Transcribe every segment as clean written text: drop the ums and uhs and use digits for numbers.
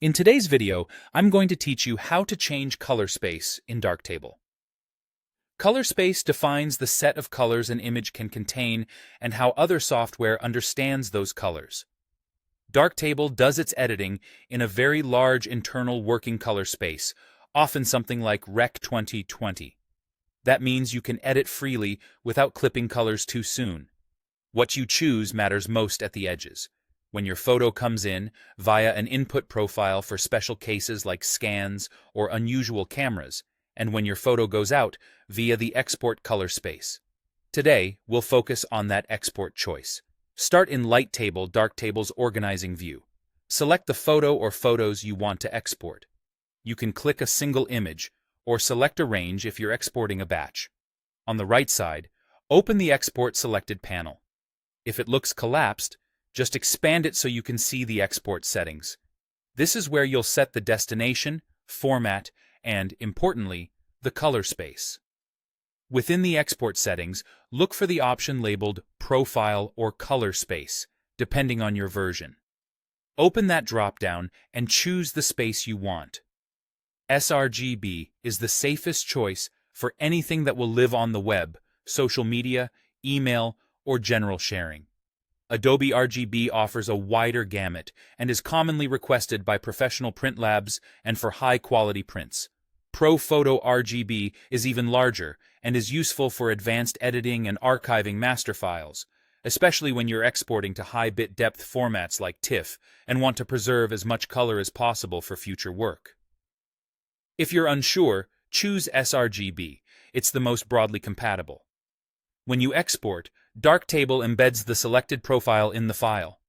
In today's video, I'm going to teach you how to change color space in Darktable. Color space defines the set of colors an image can contain and how other software understands those colors. Darktable does its editing in a very large internal working color space, often something like Rec 2020. That means you can edit freely without clipping colors too soon. What you choose matters most at the edges. When your photo comes in via an input profile for special cases like scans or unusual cameras, and when your photo goes out via the export color space. Today, we'll focus on that export choice. Start in Lighttable, Darktable's organizing view. Select the photo or photos you want to export. You can click a single image or select a range if you're exporting a batch. On the right side, open the Export Selected panel. If it looks collapsed, just expand it so you can see the export settings. This is where you'll set the destination, format, and, importantly, the color space. Within the export settings, look for the option labeled Profile or Color Space, depending on your version. Open that drop-down and choose the space you want. sRGB is the safest choice for anything that will live on the web, social media, email, or general sharing. Adobe RGB offers a wider gamut and is commonly requested by professional print labs and for high-quality prints. ProPhoto RGB is even larger and is useful for advanced editing and archiving master files, especially when you're exporting to high-bit depth formats like TIFF and want to preserve as much color as possible for future work. If you're unsure, choose sRGB. It's the most broadly compatible. When you export, Darktable embeds the selected profile in the file.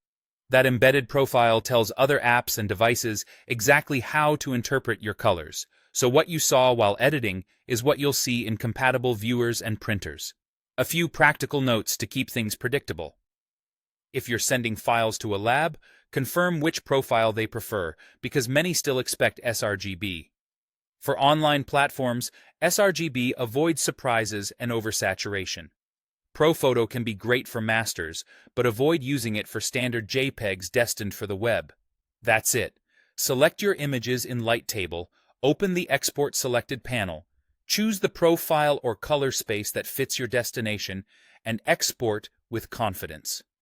That embedded profile tells other apps and devices exactly how to interpret your colors, so what you saw while editing is what you'll see in compatible viewers and printers. A few practical notes to keep things predictable. If you're sending files to a lab, confirm which profile they prefer, because many still expect sRGB. For online platforms, sRGB avoids surprises and oversaturation. ProPhoto can be great for masters, but avoid using it for standard JPEGs destined for the web. That's it. Select your images in Lighttable, open the Export Selected panel, choose the profile or color space that fits your destination, and export with confidence.